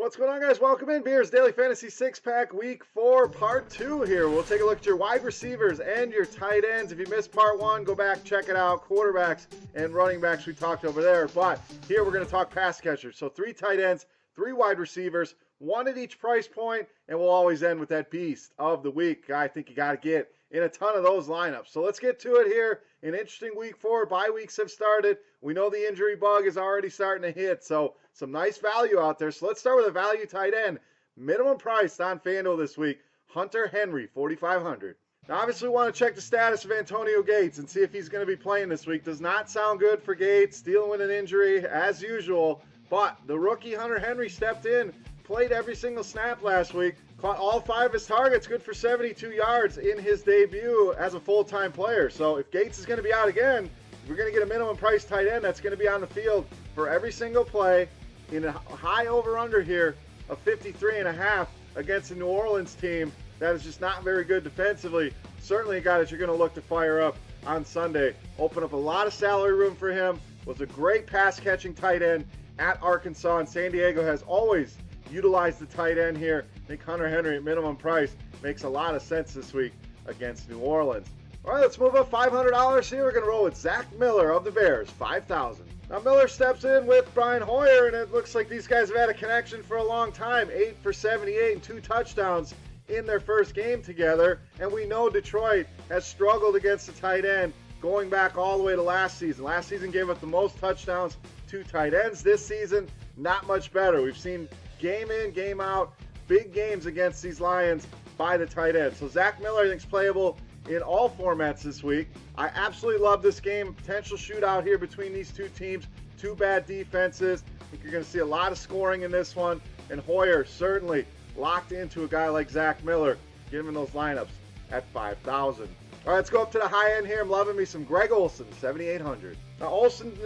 What's going on, guys? Welcome in. Beers Daily Fantasy 6-Pack Week 4, Part 2 here. We'll take a look at your wide receivers and your tight ends. If you missed Part 1, go back, check it out. Quarterbacks and running backs we talked over there. But here we're going to talk pass catchers. So 3 tight ends, 3 wide receivers, 1 at each price point, and we'll always end with that beast of the week. I think you got to get in a ton of those lineups. So let's get to it here. An interesting week 4. Bye weeks have started. We know the injury bug is already starting to hit, so some nice value out there. So let's start with a value tight end. Minimum price on FanDuel this week, Hunter Henry, $4,500. Now, obviously, we want to check the status of Antonio Gates and see if he's going to be playing this week. Does not sound good for Gates, dealing with an injury as usual. But the rookie Hunter Henry stepped in, played every single snap last week, caught all 5 of his targets, good for 72 yards in his debut as a full-time player. So if Gates is going to be out again, we're going to get a minimum price tight end that's going to be on the field for every single play in a high over-under here of 53.5 against a New Orleans team that is just not very good defensively. Certainly a guy that you're going to look to fire up on Sunday. Open up a lot of salary room for him. Was a great pass-catching tight end at Arkansas, and San Diego has always utilized the tight end here. I think Hunter Henry at minimum price makes a lot of sense this week against New Orleans. All right, let's move up $500 here. We're going to roll with Zach Miller of the Bears, $5,000. Now, Miller steps in with Brian Hoyer, and it looks like these guys have had a connection for a long time. 8 for 78 and 2 touchdowns in their first game together. And we know Detroit has struggled against the tight end going back all the way to last season. Last season gave up the most touchdowns to tight ends. This season, not much better. We've seen game in, game out, big games against these Lions by the tight end. So Zach Miller, I think, is playable in all formats this week. I absolutely love this game. Potential shootout here between these two teams. 2 bad defenses. I think you're going to see a lot of scoring in this one. And Hoyer certainly locked into a guy like Zach Miller. Get him in those lineups at 5,000. All right, let's go up to the high end here. I'm loving me some Greg Olsen, 7,800. Now, Olsen,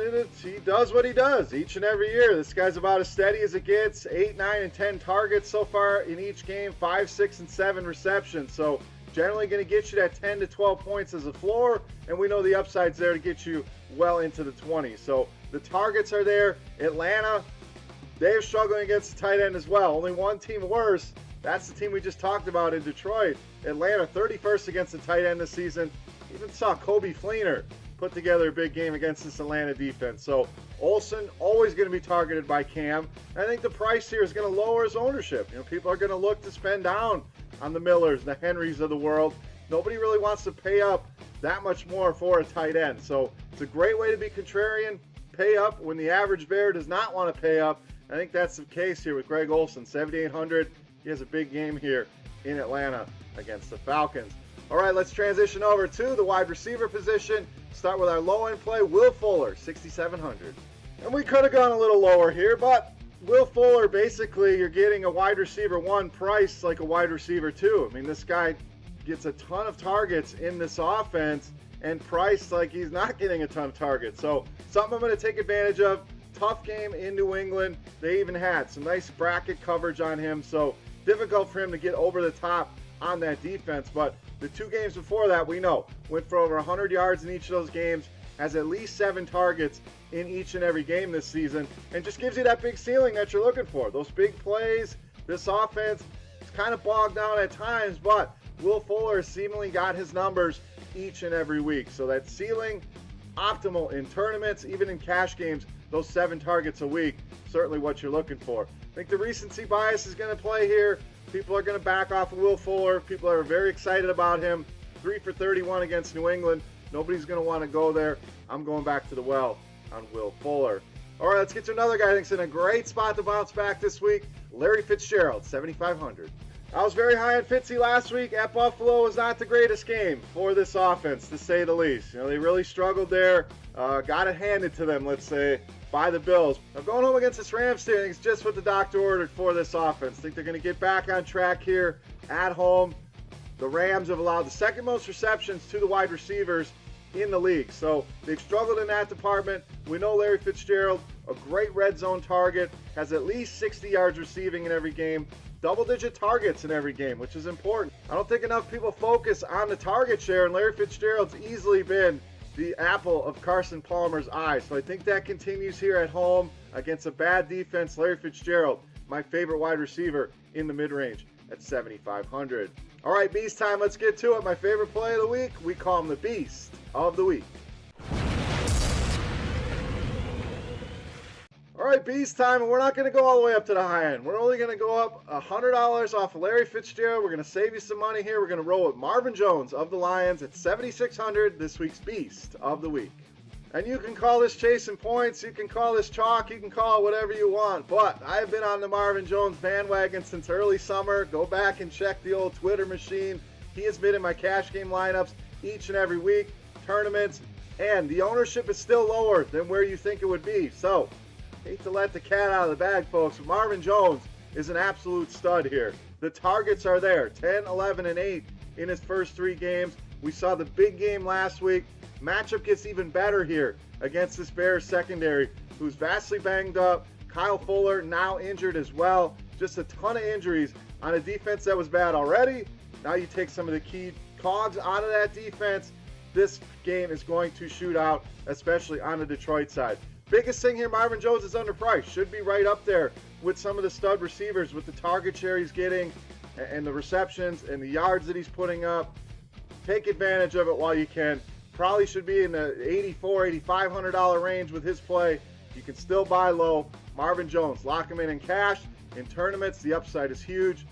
he does what he does each and every year. This guy's about as steady as it gets. 8, 9, and 10 targets so far in each game. 5, 6, and 7 receptions. So generally going to get you that 10 to 12 points as a floor, and we know the upside's there to get you well into the 20s. So the targets are there. Atlanta, they're struggling against the tight end as well. Only one team worse. That's the team we just talked about in Detroit. Atlanta, 31st against the tight end this season. Even saw Kobe Fleener put together a big game against this Atlanta defense. So Olsen, always going to be targeted by Cam. I think the price here is going to lower his ownership. People are going to look to spend down on the Millers, the Henrys of the world. Nobody really wants to pay up that much more for a tight end. So it's a great way to be contrarian, pay up when the average bear does not want to pay up. I think that's the case here with Greg Olsen, 7,800. He has a big game here in Atlanta against the Falcons. All right, let's transition over to the wide receiver position. Start with our low-end play, Will Fuller, 6,700. And we could have gone a little lower here, but Will Fuller, basically, you're getting a wide receiver 1 price like a wide receiver 2. I mean, this guy gets a ton of targets in this offense and priced like he's not getting a ton of targets. So something I'm going to take advantage of. Tough game in New England. They even had some nice bracket coverage on him, so difficult for him to get over the top on that defense. But the 2 games before that, we know, went for over 100 yards in each of those games, has at least 7 targets in each and every game this season, and just gives you that big ceiling that you're looking for. Those big plays, this offense, it's kind of bogged down at times, but Will Fuller seemingly got his numbers each and every week. So that ceiling, optimal in tournaments, even in cash games, those 7 targets a week, certainly what you're looking for. I think the recency bias is going to play here. People are going to back off of Will Fuller. People are very excited about him. 3 for 31 against New England. Nobody's going to want to go there. I'm going back to the well on Will Fuller. All right, let's get to another guy I think's in a great spot to bounce back this week. Larry Fitzgerald, 7,500. I was very high on Fitzy last week. At Buffalo was not the greatest game for this offense, to say the least. They really struggled there. Got it handed to them, let's say, by the Bills. Now, going home against this Rams team, I think it's just what the doctor ordered for this offense. I think they're going to get back on track here at home. The Rams have allowed the 2nd most receptions to the wide receivers in the league. So they've struggled in that department. We know Larry Fitzgerald, a great red zone target, has at least 60 yards receiving in every game. Double-digit targets in every game, which is important. I don't think enough people focus on the target share, and Larry Fitzgerald's easily been the apple of Carson Palmer's eye. So I think that continues here at home against a bad defense. Larry Fitzgerald, my favorite wide receiver in the mid-range at 7,500. All right, Beast time. Let's get to it. My favorite play of the week, we call him the Beast of the Week. All right, Beast time, and we're not going to go all the way up to the high end. We're only going to go up $100 off of Larry Fitzgerald. We're going to save you some money here. We're going to roll with Marvin Jones of the Lions at 7,600, this week's Beast of the Week. And you can call this chasing points, you can call this chalk, you can call it whatever you want. But I've been on the Marvin Jones bandwagon since early summer. Go back and check the old Twitter machine. He has been in my cash game lineups each and every week, tournaments, and the ownership is still lower than where you think it would be. So, hate to let the cat out of the bag, folks. Marvin Jones is an absolute stud here. The targets are there, 10, 11, and 8 in his first 3 games. We saw the big game last week. Matchup gets even better here against this Bears secondary, who's vastly banged up. Kyle Fuller now injured as well. Just a ton of injuries on a defense that was bad already. Now you take some of the key cogs out of that defense. This game is going to shoot out, especially on the Detroit side. Biggest thing here, Marvin Jones is underpriced. Should be right up there with some of the stud receivers with the target share he's getting and the receptions and the yards that he's putting up. Take advantage of it while you can. Probably should be in the $8,400, $8,500 range with his play. You can still buy low. Marvin Jones, lock him in cash. In tournaments, the upside is huge.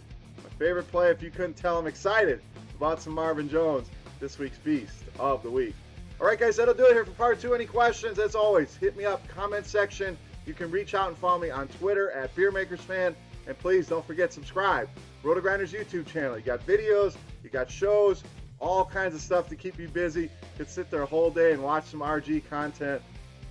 My favorite play, if you couldn't tell, I'm excited about some Marvin Jones, this week's Beast of the Week. All right, guys, that'll do it here for part 2. Any questions, as always, hit me up, comment section. You can reach out and follow me on Twitter at BeerMakersFan. And please don't forget, subscribe. RotoGrinders YouTube channel. You got videos, you got shows, all kinds of stuff to keep you busy. You could sit there a whole day and watch some RG content.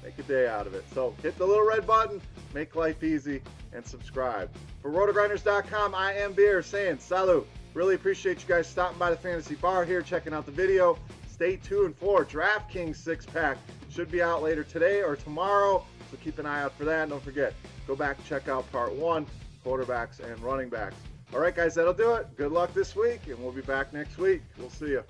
Make a day out of it. So hit the little red button, make life easy, and subscribe. For RotoGrinders.com, I am Beer saying salute. Really appreciate you guys stopping by the Fantasy Bar here, checking out the video. Stay tuned for DraftKings 6-pack. Should be out later today or tomorrow, so keep an eye out for that. And don't forget, go back and check out part 1, quarterbacks and running backs. All right, guys, that'll do it. Good luck this week, and we'll be back next week. We'll see you.